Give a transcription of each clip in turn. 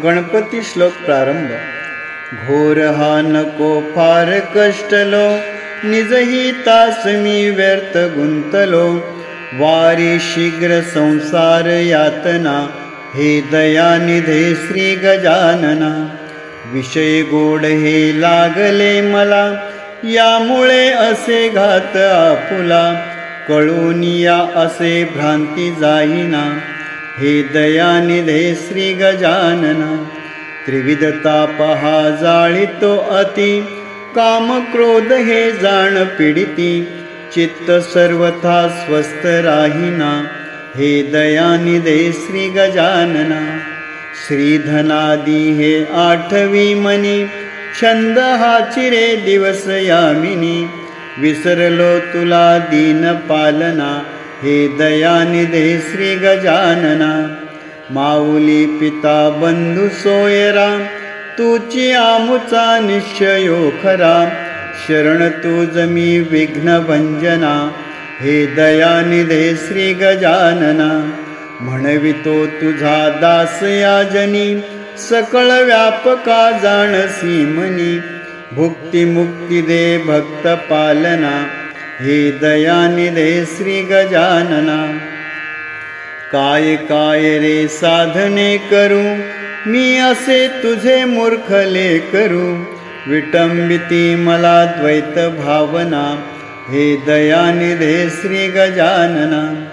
गणपती श्लोक प्रारंभ. घोर हा नको फार कष्टलो, निजही तास मी व्यर्थ गुंतलो. वारी शीघ्र संसार यातना, हे दयानिधे श्री गजानना. विषय गोड हे लागले मला, यामुळे असे घात आपुला. कळून या असे भ्रांती जाईना, हे दयानिधे श्री गजानना. त्रिविध ताप हा जाळितो अति, काम क्रोध हे जाण पीडिती. चित्त सर्वथा स्वस्थ राहिना, हे दयानिधे श्री गजानना. श्रीधनादी हे आठवी मनी, छंद हा चिरे दिवस यामिनी. विसरलो तुला दीन पालना, हे दयानिधे श्री गजानना. माऊली पिता बंधू सोयरा, तुची आमुचा निश्चयो खरा. शरण तुझ मी विघ्न भंजना, हे दयानिधे श्री गजानना. म्हणवितो तुझा दास या जनी, सकळ व्यापका जाणसी मनी. भुक्ती मुक्ती दे भक्त पालना, हे दयानिधे श्री गजानना. काय काय रे साधने करू, मी असे तुझे मूर्खले करू. विटंबिती मला द्वैत भावना, हे दयानिधे श्री गजानना.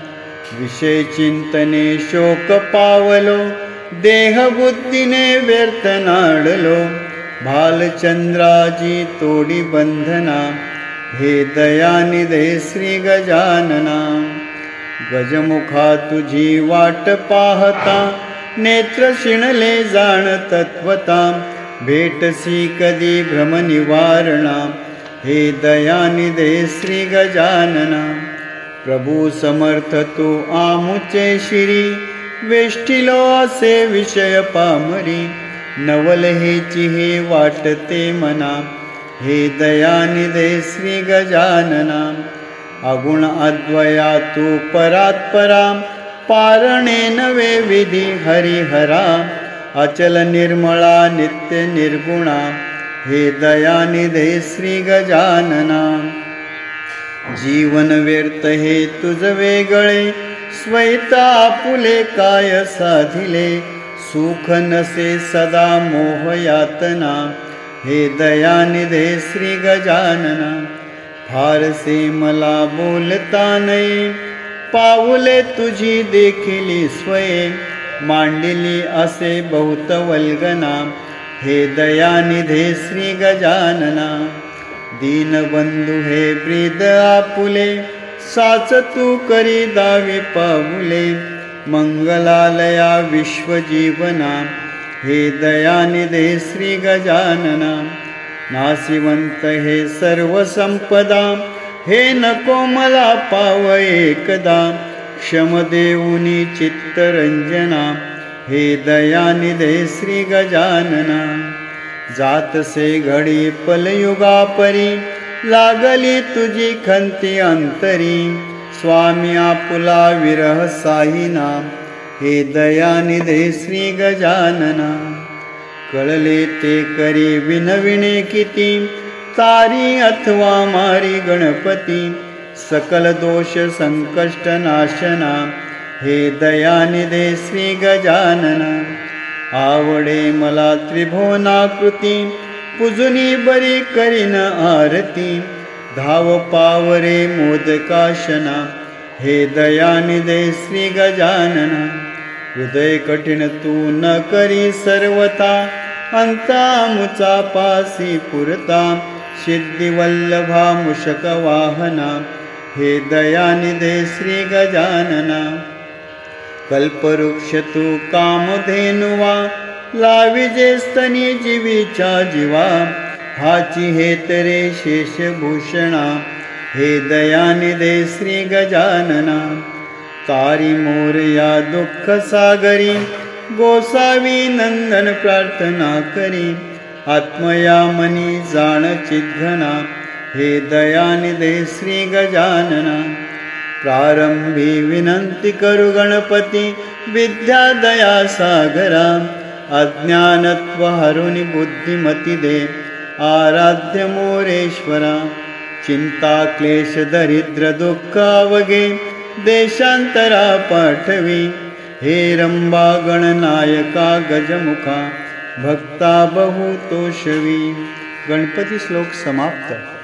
विषय चिंतने शोक पावलो, देहबुद्धीने व्यर्थ नाडलो. भालचंद्राजी तोडी बंधना, हे दयानिधे श्री गजानना. गजमुखा तुझी वाट पाहता, नेत्र शिणले जाण तत्वता. भेटसी कधी भ्रम निवारणा, हे दयानिधे श्री गजानना. प्रभू समर्थ तू आमुचे शिरी, वेष्टिलो असे विषय पामरी. नवल हेची हे वाटते मना, हे दयानिधे श्री गजानना. अगुण अद्वया तू परात्परा, पारणे नवे विधी हरिहरा. अचल निर्मळा नित्य निर्गुणा, हे दयानिधे श्री गजानना. जीवन व्यर्थ हे तुझ वेगळे, स्वैत आपुले काय साधिले. सुख नसे सदा मोह यातना, हे दयानिधे श्री गजानना. फारसे मला बोलता नाही, पाऊले तुझी देखिली स्वये. मांडिली असे बहुत वल्गना, हे दयानिधे श्री गजानना. दीनबंधू हे ब्रीद आपुले, साच तू करी दावी पाऊले. मंगलालया विश्वजीवना, हे दयानिधे श्री गजानना. नासिवंत हे सर्व संपदा, हे नको मला पाव एकदा. क्षम देऊनी चित्तरंजना, हे दयानिधे श्री गजानना. जातसे घडी पलयुगा परी, लागली तुझी खंती अंतरी. स्वामी आपुला विरह साहिना, हे दयानिधे श्री गजानना. कळले ते करी विनविणे किती, तारी अथवा मारी गणपती. सकल दोष संकष्ट नाशना, हे दयानिधे श्री गजानना. आवडे मला त्रिभुवनाकृती, पुजुनी बरी करीन आरती. धाव पावरे मोदकाशना, हे दयानिधे श्री गजानना. हृदय कठीण तू न करी सर्वता, अंतामुचा पासी पुरता. सिद्धिवल्लभा मुषक वाहना, हे दयानिधे श्री गजानना. कल्पवृक्ष तू कामधेनुवा, लाविजे स्तनी जीवीच्या जीवा. हाची हे तरे शेषभूषणा, हे दयानिधे श्री गजानना. तारी मोरया दुःख सागरी, गोसावी नंदन प्रार्थना करी. आत्मया मनी जाण चिद्घना, हे दयानिधे श्री गजानना. प्रारंभी विनंती करू गणपती, विद्या दया सागरा. अज्ञानत्व हरुनि बुद्धिमती दे आराध्य मोरेश्वरा चिंता क्लेश दरिद्र दुःखावगे देशांतरा पाठवी हे रंबा गणनायका गजमुखा भक्ता बहु तोषवी. गणपती श्लोक समाप्त.